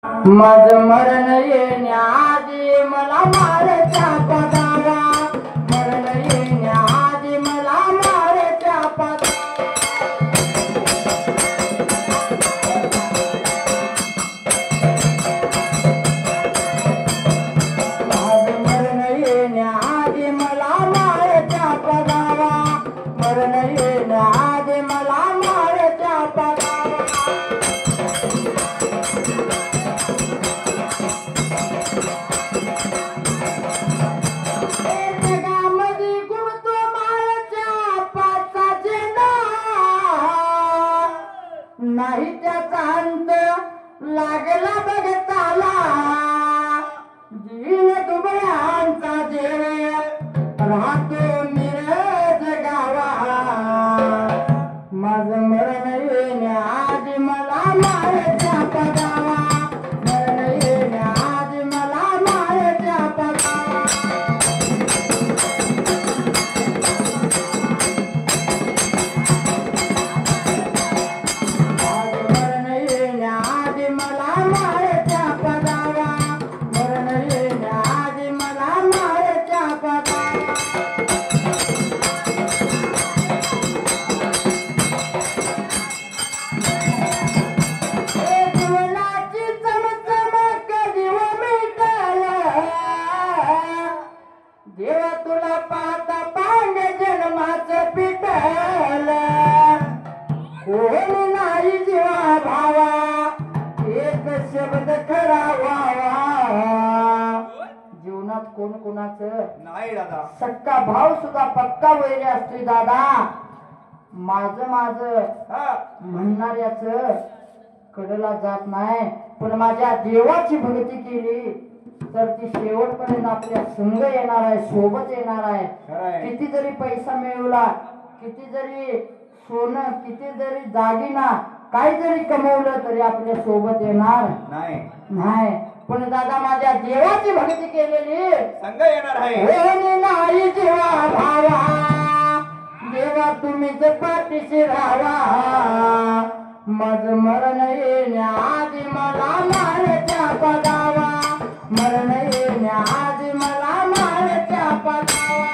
माझं मरण येण्याआधी मला मारच्या पदावा, मरण येण्याआधी मला मारच्या पदावा. माझं मरण येण्याआधी मला मारच्या पदावा, मरण येण्याआधी मला मारच्या पदावा. नाही त्याचा अंत लागला बघताला, जीव दुबळ्यांचा जीव राहतो मिरज गावा. माझं मरण येण्याआधी मला मारच्या पदावा, मरण येण्याआधी मला मारच्या पदावा. देवा तुला पाहता पांग जन्माचं पिटल, कोणी नाही जीवा भावा, एक शब्द खरा व्हावा. जीवनात कोण कोणाचं नाही दादा. सक्का भाव सुद्धा पक्का वैरी असतोय दादा. माझं माझं म्हणणाऱ्याच कडला जात नाही, पण माझ्या देवाची भक्ती केली तर ती शेवटपर्यंत आपल्या संग येणार आहे, सोबत येणार आहे. किती जरी पैसा मिळवला, किती जरी सोनं, किती जरी दागिना, काय जरी कमवलं तरी आपल्या सोबत येणार नाही. पण दादा माझ्या देवाची भक्ती केलेली संग येणार आहे. नाही जीवा भावा, देवा तुम्हीच पाठीशी राहावा. माझं मरण येण्याआधी मला मारच्या पदावा, मरण येण्याआधी मला मारच्या पदावा.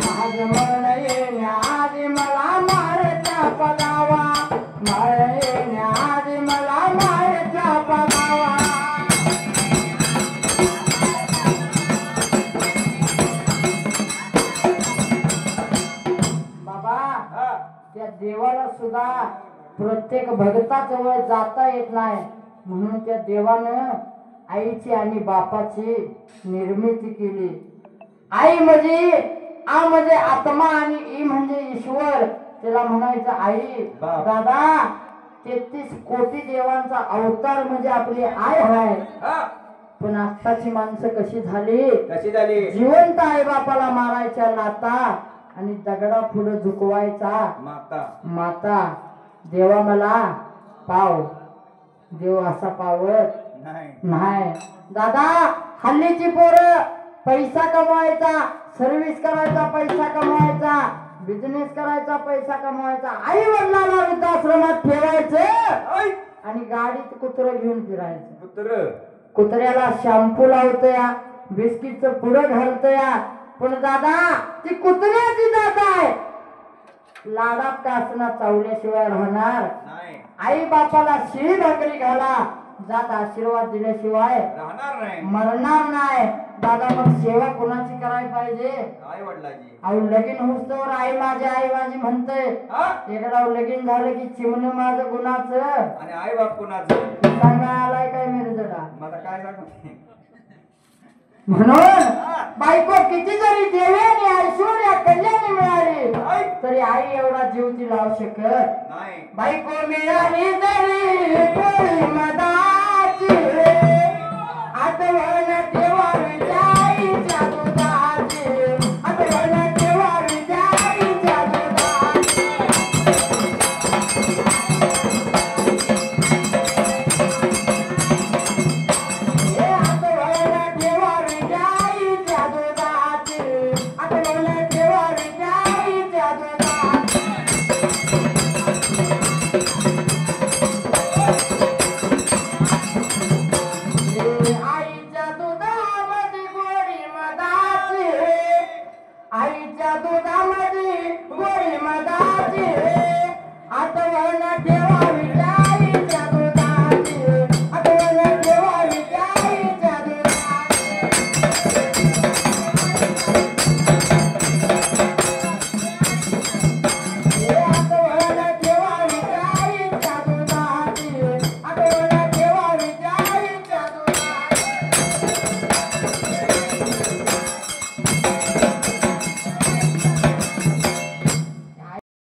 माझं मरण येण्याआधी मला मारच्या पदावा, मरण येण्याआधी मला मारच्या पदावा. त्या देवाला सुद्धा प्रत्येक भक्ताजवळ जाता येत नाही, म्हणून त्या देवानं आईची आणि बापाची निर्मिती केली. आई म्हणजे आ म्हणजे आत्मा आणि ई म्हणजे ईश्वर. त्याला म्हणायचं आई. दादा 33 कोटी देवांचा अवतार म्हणजे आपली आई आहे. पण आत्ताची माणसं कशी झाली, जिवंत आई बापाला मारायच्या लाता आणि दगडा पुढे झुकवायचा माता. देवा मला पाव, देव असा पावत नाही. दादा हल्लीची पोरं पैसा कमवायचा, सर्व्हिस करायचा, पैसा कमवायचा, बिझनेस करायचा, पैसा कमवायचा, आई वडिलांना वृद्धाश्रमात ठेवायचं आणि गाडीत कुत्र घेऊन फिरायचं. कुत्र्याला शॅम्पू लावतया, बिस्किटचं पुढं घालतया. पण दादा ती कुत्र्याची जात आहे, लाडात कासना चावल्याशिवाय राहणार आई बापाला शिळी भाकरी घाला, जात आशीर्वाद दिल्याशिवाय मरणार नाही. दादा मग सेवा कोणाची करायला पाहिजे? आई वडिलांची. अहो लगीन होस्तवर आई माझी म्हणते, एकदा लगीन झालं की चिमण माझं गुणाचं आणि आई बाप कोणाचं सांगा आलाय काय मिरजडा. मला काय सांगू म्हणून बायको किती जरी देवे आणि ऐश्वर्या कल्याणी मिळाली तरी आई एवढा जीव ती लावू शकत नाही. बायको मिळाली तरी पोळी मदाची आठवण